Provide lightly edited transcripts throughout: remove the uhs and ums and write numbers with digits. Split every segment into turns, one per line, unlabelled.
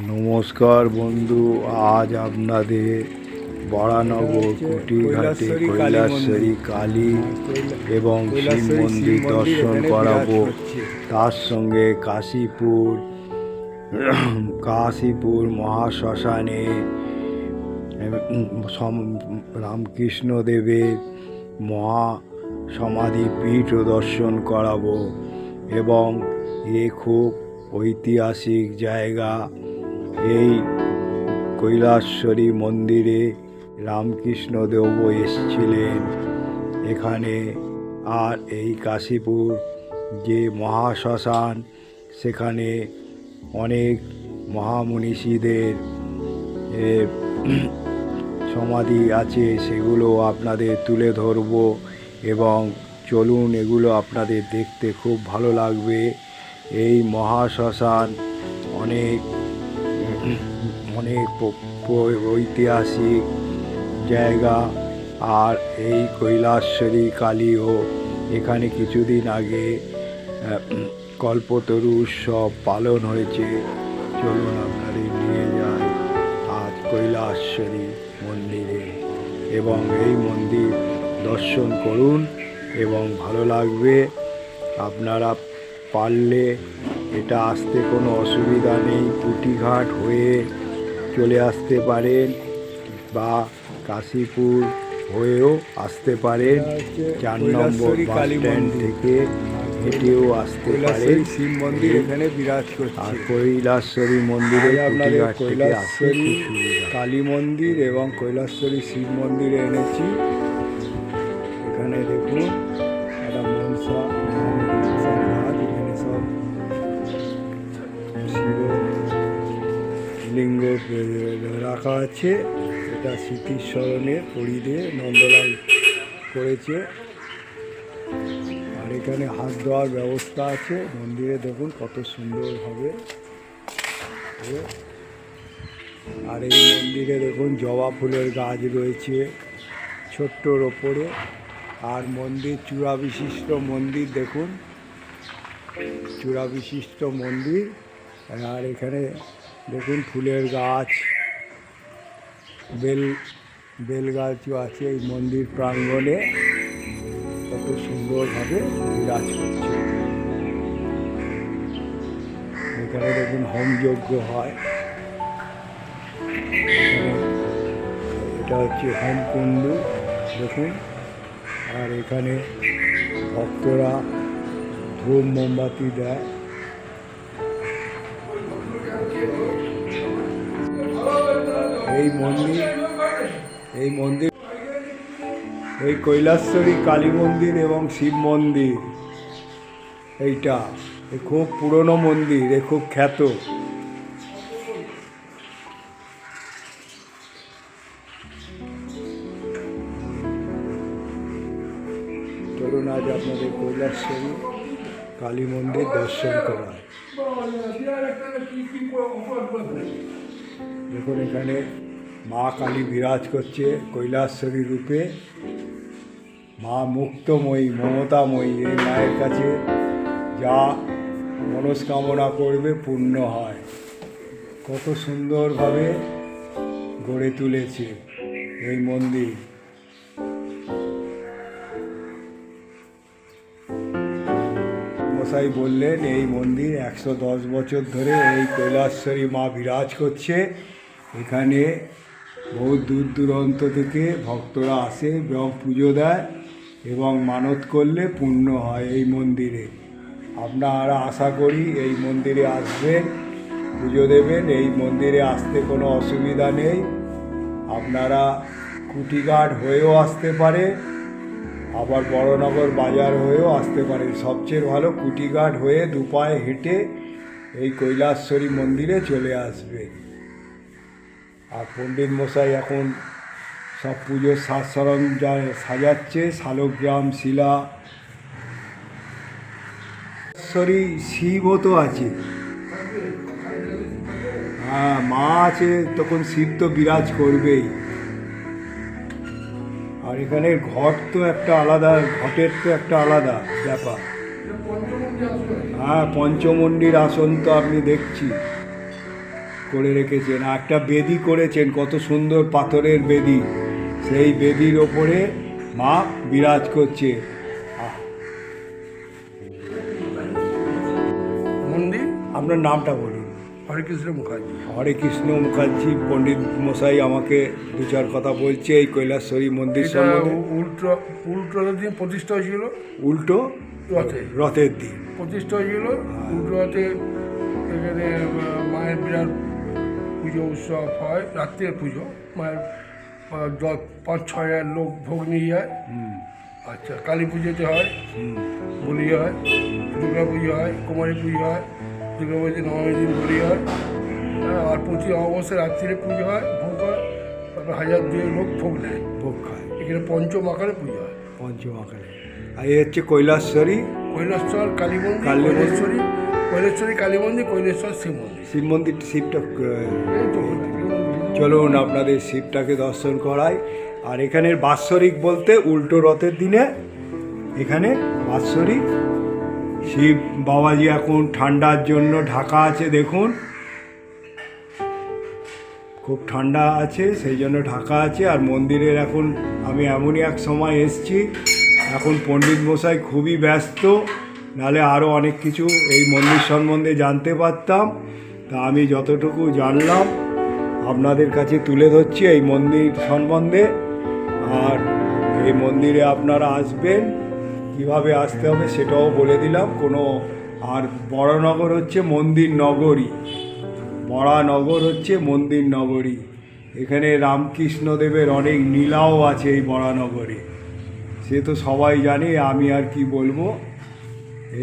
নমস্কার বন্ধু, আজ আপনাদের বরানগর কুটিঘাটে কৈলাসেশ্বরী কালী এবং শিব মন্দির দর্শন করাবো। তার সঙ্গে কাশীপুর মহাশ্মশানে রামকৃষ্ণ দেবের মহা সমাধি পীঠও দর্শন করাবো। এবং এ খুব ঐতিহাসিক জায়গা। এই কৈলাসেশ্বরী মন্দিরে রামকৃষ্ণদেবও এসেছিলেন এখানে। আর এই কাশীপুর যে মহাশ্মশান, সেখানে অনেক মহামনীষীদের সমাধি আছে, সেগুলো আপনাদের তুলে ধরব। এবং চলুন, এগুলো আপনাদের দেখতে খুব ভালো লাগবে। এই মহাশ্মশান অনেক ঐতিহাসিক জায়গা। আর এই কৈলাসেশ্বরী কালীও এখানে কিছুদিন আগে কল্পতরু উৎসব পালন হয়েছে। চলুন আপনাদের নিয়ে যাই আজ কৈলাসেশ্বরী মন্দিরে, এবং এই মন্দির দর্শন করুন এবং ভালো লাগবে। আপনারা পারলে এটা আসতে কোনো অসুবিধা নেই, কুটিঘাট হয়ে চলে আসতে পারেন বা কাশীপুর হয়েও আসতে পারেন। 4 নম্বর বাস স্ট্যান্ড থেকে হেঁটেও আসতে পারেন।
শিব মন্দির এখানে বিরাজ করছে।
আর কৈলাসেশ্বরী মন্দিরে
আপনাদের
কুটিঘাট থেকে আসতে খুব সুবিধা।
কালী মন্দির এবং কৈলাসেশ্বরী শিব মন্দিরে এনেছি। এখানে দেখুন একটা মনসা গাছ, এখানে সব শিবলিঙ্গ রাখা আছে। এটা স্মৃতির স্মরণে পরিদে নন্দলাল করেছে। আর এখানে হাত ধোয়ার ব্যবস্থা আছে। মন্দিরে দেখুন কত সুন্দরভাবে। আর এই মন্দিরে দেখুন জবা ফুলের গাছ রয়েছে ছোট্টর ওপরে। আর মন্দির চূড়া বিশিষ্ট মন্দির, দেখুন চূড়া বিশিষ্ট মন্দির। আর এখানে দেখুন ফুলের গাছ, বেল গাছও আছে এই মন্দির প্রাঙ্গণে। কত সুন্দরভাবে বিরাজ করছে। এখানে দেখুন হোমযজ্ঞ হয়। এটা হচ্ছে হোমকুণ্ড দেখুন। আর এখানে ভক্তরা ধূপ মোমবাতি দেয়। এই কৈলাসেশ্বরী কালী মন্দির এবং শিব মন্দির, এইটা খুব পুরনো মন্দির, খুব খ্যাত। চলুন আজ আপনাদের কৈলাসেশ্বরী কালী মন্দির দর্শন করায়। দেখুন এখানে মা কালী বিরাজ করছে কৈলাসেশ্বরী রূপে। মা মুক্তময়ী, মমতাময়ী। এই মায়ের কাছে যা মনস্কামনা করবে পূর্ণ হয়। কত সুন্দরভাবে গড়ে তুলেছে এই মন্দির। মশাই বললেন এই মন্দির 110 বছর ধরে এই কৈলাসেশ্বরী মা বিরাজ করছে। এখানে বহু দূর দূরান্ত থেকে ভক্তরা আসে এবং পুজো দেয়, এবং মানত করলে পূর্ণ হয় এই মন্দিরে। আপনারা আশা করি এই মন্দিরে আসবেন, পুজো দেবেন। এই মন্দিরে আসতে কোনো অসুবিধা নেই। আপনারা কুটিঘাট হয়েও আসতে পারে, আবার বড়নগর বাজার হয়েও আসতে পারেন। সবচেয়ে ভালো কুটিঘাট হয়ে দুপায়ে হেঁটে এই কৈলাসেশ্বরী মন্দিরে চলে আসবে। আর পণ্ডিত মশাই এখন সব পুজোর সাজ সরঞ্জাম সাজাচ্ছে। শালগ্রাম শিলা, শিবও তো আছে। হ্যাঁ, মা আছে, তখন শিব তো বিরাজ করবেই। আর এখানে ঘটের তো একটা আলাদা ব্যাপার। হ্যাঁ, পঞ্চমন্ডির আসন তো আপনি দেখছি। করে রেখেছেন। আর একটা বেদি করেছেন, কত সুন্দর পাথরের বেদি, সেই বেদির ওপরে মা বিরাজ করছে।
মন্দির
আপনার নামটা বলুন।
হরেকৃষ্ণ মুখার্জি।
হরে কৃষ্ণ মুখার্জি পণ্ডিত মশাই আমাকে দু চার কথা বলছে এই কৈলাসেশ্বরী মন্দির
এটা
সম্বন্ধে।
উল্টো দিন প্রতিষ্ঠা হয়েছিল,
উল্টো
রথে
রথের দিন
প্রতিষ্ঠা হয়েছিল। উল্টো রথে এখানে মায়ের বিরাট পুজো উৎসব হয়, রাত্রের পুজো। মায়ের 5-6 হাজার লোক ভোগ নিয়ে যায়। আচ্ছা, কালী পুজোতে হয়, বলি হয়, দুর্গা পুজো হয়, কুমারী পুজো হয়, দুর্গা পুজোতে নবমী দিন বলি হয়। আর 25 অমাবস্যা রাত্রিরে পুজো হয়, ভোগ হয়, তারপরে 1000-2 লোক ভোগ নেয়।
ভোগ খায়
এখানে পঞ্চম আকারে পুজো হয়।
পঞ্চম আকারে। আর এই হচ্ছে কৈলাসশ্বরী
কৈলাসচর কালী মন্দির,
কালী মন্দির।
কৈলাসেশ্বরী কালী মন্দির, কৈলাসচর শিব মন্দির।
শিব মন্দির। শিবটা
এই তো
চলুন আপনাদের শিবটাকে দর্শন করাই। আর এখানের বাৎসরিক বলতে উল্টো রথের দিনে এখানে বাৎসরিক শিব বাবাজি এখন ঠান্ডার জন্য ঢাকা আছে, দেখুন খুব ঠান্ডা আছে, সেই জন্য ঢাকা আছে। আর মন্দিরের এখন আমি এমনই এক সময় এসছি, এখন পণ্ডিত মশাই খুবই ব্যস্ত, নাহলে আরও অনেক কিছু এই মন্দির সম্বন্ধে জানতে পারতাম। তা আমি যতটুকু জানলাম আপনাদের কাছে তুলে ধরছি এই মন্দির সম্বন্ধে। আর এই মন্দিরে আপনারা আসবেন, কিভাবে আসতে হবে সেটাও বলে দিলাম। আর বড়নগর হচ্ছে মন্দির নগরী, বড়ানগর হচ্ছে মন্দির নগরী। এখানে রামকৃষ্ণদেবের অনেক লীলাও আছে এই বড়ানগরে, সে তো সবাই জানে, আমি আর কি বলবো।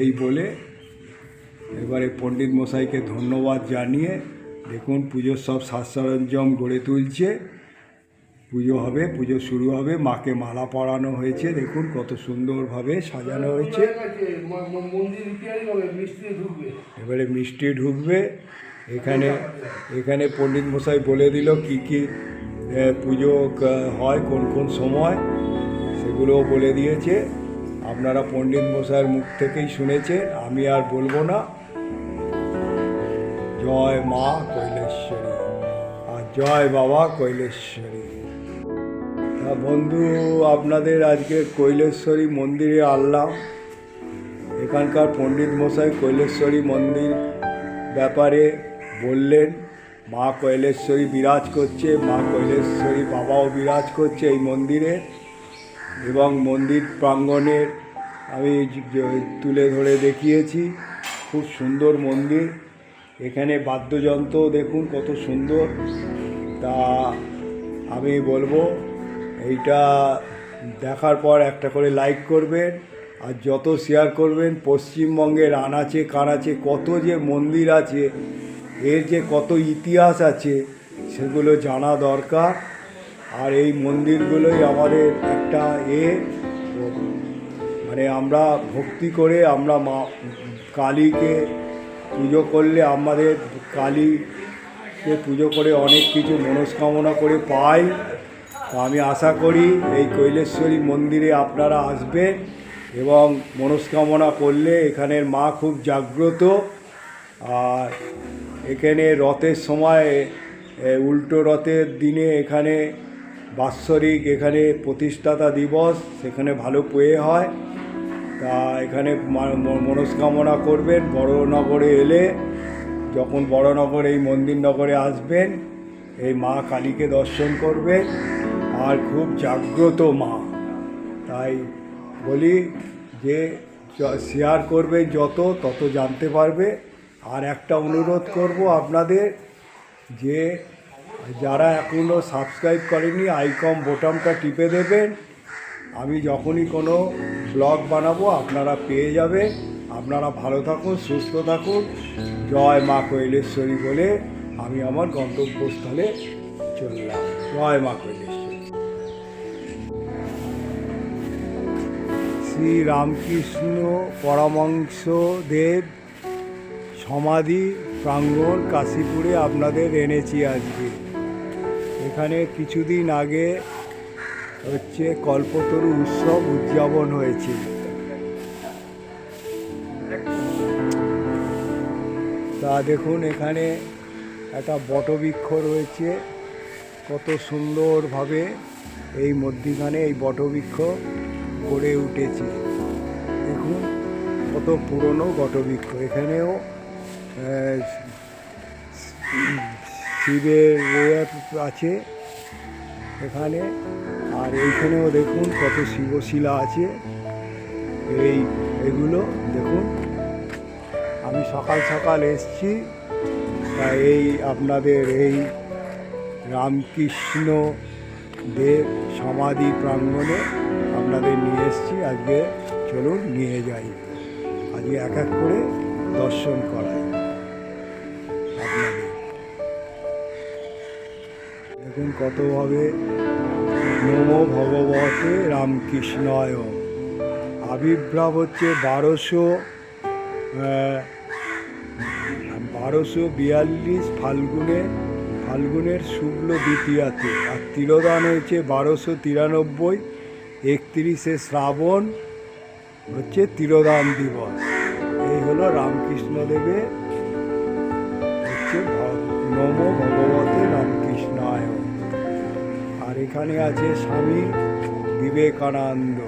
এই বলে এবারে পণ্ডিত মশাইকে ধন্যবাদ জানিয়ে দেখুন পুজোর সব সাজ সরঞ্জাম গড়ে তুলছে। পুজো হবে, পুজো শুরু হবে, মাকে মালা পরানো হয়েছে, দেখুন কত সুন্দরভাবে সাজানো হয়েছে।
মন্দির রিপেয়ারিং হবে, মিস্ত্রি ঢুকবে।
এবারে মিষ্টি ঢুকবে। এখানে পণ্ডিত মশাই বলে দিল কি কি পুজো হয়, কোন কোন সময়, সেগুলোও বলে দিয়েছে। আপনারা পণ্ডিত মশাইয়ের মুখ থেকেই শুনেছেন, আমি আর বলবো না। জয় মা কৈলেশ্বরী আর জয় বাবা কৈলেশ্বরী। তা বন্ধু, আপনাদের আজকে কৈলেশ্বরী মন্দিরে আনলাম। এখানকার পণ্ডিত মশাই কৈলেশ্বরী মন্দির ব্যাপারে বললেন। মা কৈলেশ্বরী বিরাজ করছে, মা কৈলেশ্বরী বাবাও বিরাজ করছে এই মন্দিরে। এবং মন্দির প্রাঙ্গণের আমি তুলে ধরে দেখিয়েছি, খুব সুন্দর মন্দির। এখানে বাদ্যযন্ত্র দেখুন কত সুন্দর। তা আমি বলবো এইটা দেখার পর একটা করে লাইক করবেন, আর যত শেয়ার করবেন। পশ্চিমবঙ্গের আনাচে কানাচে কত যে মন্দির আছে, এর যে কত ইতিহাস আছে, সেগুলো জানা দরকার। আর এই মন্দিরগুলোই আমাদের একটা মানে আমরা ভক্তি করে, আমরা মা কালীকে পুজো করলে, আমাদের কালীকে পুজো করে অনেক কিছু মনস্কামনা করে পাই। তা আমি আশা করি এই কৈলেশ্বরী মন্দিরে আপনারা আসবেন এবং মনস্কামনা করলে এখানের মা খুব জাগ্রত। আর এখানে রথের সময়, উল্টো রথের দিনে এখানে বাৎসরিক এখানে প্রতিষ্ঠাতা দিবস, সেখানে ভালো পুজো হয়। তা এখানে মনস্কামনা করবেন। বড়নগরে এলে, যখন বড়নগর এই মন্দির নগরে আসবেন, এই মা কালীকে দর্শন করবেন। আর খুব জাগ্রত মা, তাই বলি যে শেয়ার করবে যত, তত জানতে পারবে। আর একটা অনুরোধ করব আপনাদের, যে যারা এখনও সাবস্ক্রাইব করেনি আইকন বোতামটা টিপে দেবেন। আমি যখনই কোনো ব্লগ বানাবো আপনারা পেয়ে যাবেন। আপনারা ভালো থাকুন, সুস্থ থাকুন। জয় মা কৈলেশ্বরী বলে আমি আমার গন্তব্যস্থলে চললাম। জয় মা কৈলেশ্বরী। শ্রী রামকৃষ্ণ পরমহংসদেব সমাধি প্রাঙ্গণ কাশীপুরে আপনাদের এনেছি আজকে। এখানে কিছুদিন আগে হচ্ছে কল্পতরু উৎসব উদযাপন হয়েছে। তা দেখুন এখানে একটা বটবৃক্ষ রয়েছে, কত সুন্দরভাবে এই মধ্যিখানে এই বটবৃক্ষ গড়ে উঠেছে। দেখুন কত পুরনো বটবৃক্ষ। এখানেও শিবের আছে এখানে, আর এইখানেও দেখুন কত শিবশিলা আছে। এগুলো দেখুন, আমি সকাল সকাল এসছি, এই আপনাদের এই রামকৃষ্ণ দেব সমাধি প্রাঙ্গণে আপনাদের নিয়ে এসছি। আজকে চলুন নিয়ে যাই, আজকে এক এক করে দর্শন করাই আপনাদের। দেখুন কতভাবে নমো ভগবতে রামকৃষ্ণায়। আবির্ভাব হচ্ছে 1242 ফাল্গুনের শুক্ল দ্বিতীয়াতে, আর তিরোধান হয়েছে 1293 31শে শ্রাবণ হচ্ছে তিরোধান দিবস। এই হলো রামকৃষ্ণদেবের হচ্ছে নমো ভগবতে রামকৃষ্ণায়। আর এখানে আছে স্বামী বিবেকানন্দ,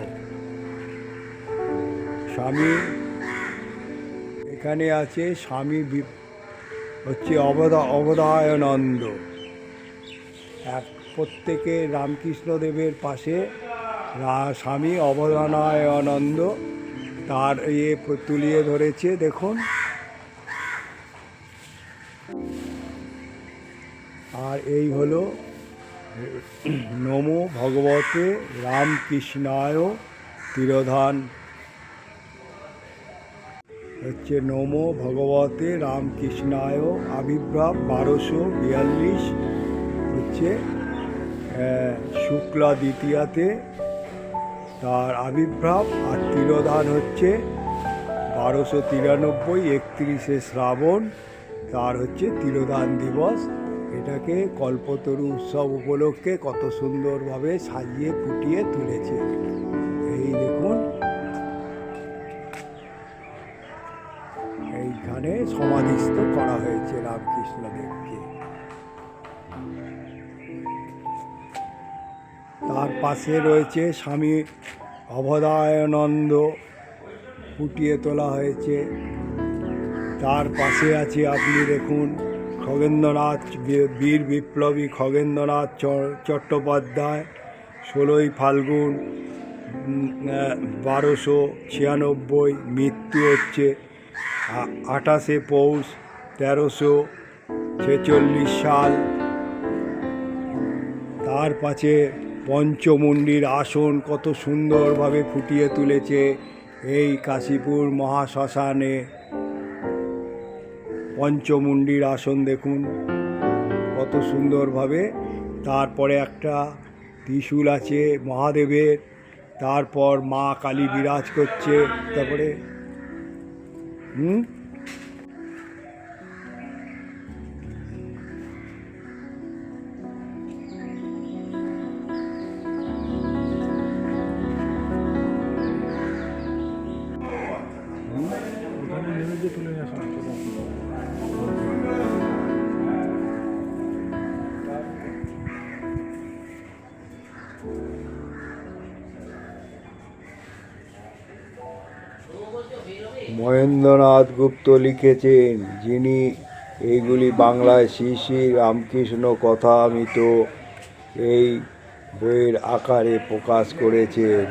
এখানে আছে স্বামী হচ্ছে অবধায়ানন্দ। প্রত্যেকে রামকৃষ্ণদেবের পাশে স্বামী অবধানায়নন্দ তার তুলিয়ে ধরেছে। দেখুন, আর এই হলো নমো ভগবতে রামকৃষ্ণায় তিরোধান হচ্ছে নমো ভগবতে রামকৃষ্ণায়। আবির্ভাব 1242 হচ্ছে শুক্লা দ্বিতীয়াতে তার আবির্ভাব, আর তিরোধান হচ্ছে 1293 31শে শ্রাবণ তার হচ্ছে তিরোধান দিবস। এটাকে কল্পতরু উৎসব উপলক্ষে কত সুন্দরভাবে সাজিয়ে ফুটিয়ে তুলেছে। এই দেখুন, এইখানে সমাধিস্থ করা হয়েছে রামকৃষ্ণদেবকে। তার পাশে রয়েছে স্বামী অবধায়ানন্দ, ফুটিয়ে তোলা হয়েছে। তার পাশে আছে আপনি দেখুন খগেন্দ্রনাথ, বীর বিপ্লবী খগেন্দ্রনাথ চট্টোপাধ্যায়। 16ই ফাল্গুন 1296, মৃত্যু হচ্ছে 28শে পৌষ 1346 সাল। তার পাশে পঞ্চমুণ্ডির আসন কত সুন্দরভাবে ফুটিয়ে তুলেছে এই কাশীপুর মহাশ্মশানে। পঞ্চমুণ্ডির আসন দেখুন কত সুন্দরভাবে। তারপরে একটা ত্রিশূল আছে মহাদেবের, তারপর মা কালী বিরাজ করছে। তারপরে মহেন্দ্রনাথ গুপ্ত লিখেছেন, যিনি এইগুলি বাংলায় শ্রী শ্রী রামকৃষ্ণ কথামৃত এই বইয়ের আকারে প্রকাশ করেছেন।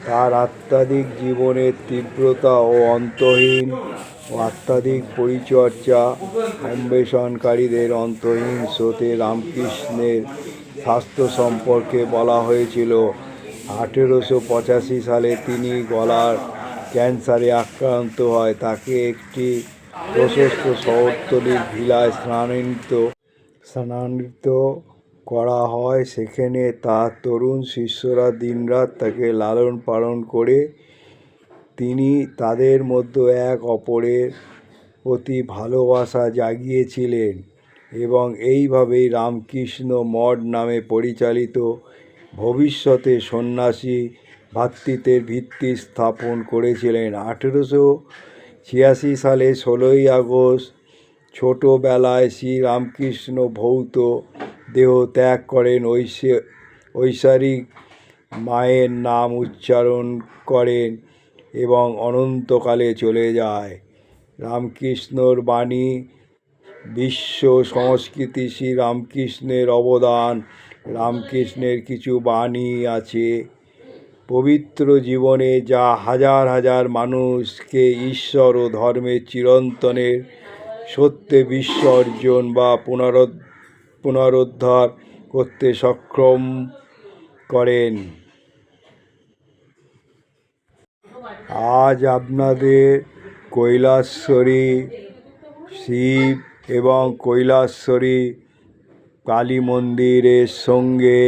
তার আধ্যাত্মিক জীবনের তীব্রতা ও অন্তহীন ও আধ্যাত্মিক পরিচর্যা অন্বেষণকারীদের অন্তহীন স্রোতে রামকৃষ্ণের স্বাস্থ্য সম্পর্কে বলা হয়েছিল। 1885 সালে তিনি গলার ক্যান্সারে আক্রান্ত হয়। তাকে একটি প্রশস্ত শহরতলির ভিলায় স্থানান্তরিত করা হয়। সেখানে তার তরুণ শিষ্যরা দিনরাত তাকে লালন পালন করে তিনি তাদের মধ্যে এক অপরের প্রতি ভালোবাসা জাগিয়েছিলেন এবং এইভাবেই রামকৃষ্ণ মঠ নামে পরিচালিত ভবিষ্যতে সন্ন্যাসী ভ্রাতৃত্বের ভিত্তি স্থাপন করেছিলেন। 1886 সালে 16ই আগস্ট
ছোটোবেলায় শ্রীরামকৃষ্ণ ভৌত দেহ ত্যাগ করেন, ঐশ্বরিক মায়ের নাম উচ্চারণ করেন এবং অনন্তকালে চলে যায়। রামকৃষ্ণর বাণী, বিশ্ব সংস্কৃতি, শ্রীরামকৃষ্ণের অবদান। রামকৃষ্ণের কিছু বাণী আছে পবিত্র জীবনে, যা হাজার হাজার মানুষকে ঈশ্বর ও ধর্মের চিরন্তনের সত্যে বিসর্জন বা পুনরুদ্ধার করতে সক্ষম করেন। আজ আপনাদের কৈলাসেশ্বরী শিব এবং কৈলাসেশ্বরী কালী মন্দিরের সঙ্গে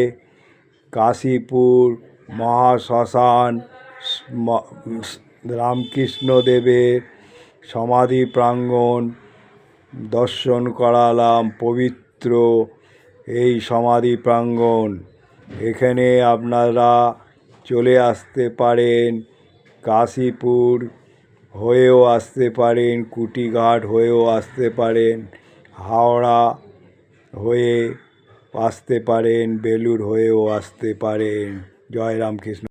কাশীপুর মহাশ্মশান, রামকৃষ্ণদেবের সমাধি প্রাঙ্গণ দর্শন করালাম। পবিত্র এই সমাধি প্রাঙ্গণ, এখানে আপনারা চলে আসতে পারেন। কাশীপুর হয়েও আসতে পারেন, কুটিঘাট হয়েও আসতে পারেন, হাওড়া হয়ে আসতে পারেন, বেলুড় হয়েও আসতে পারেন। জয় রামকৃষ্ণ।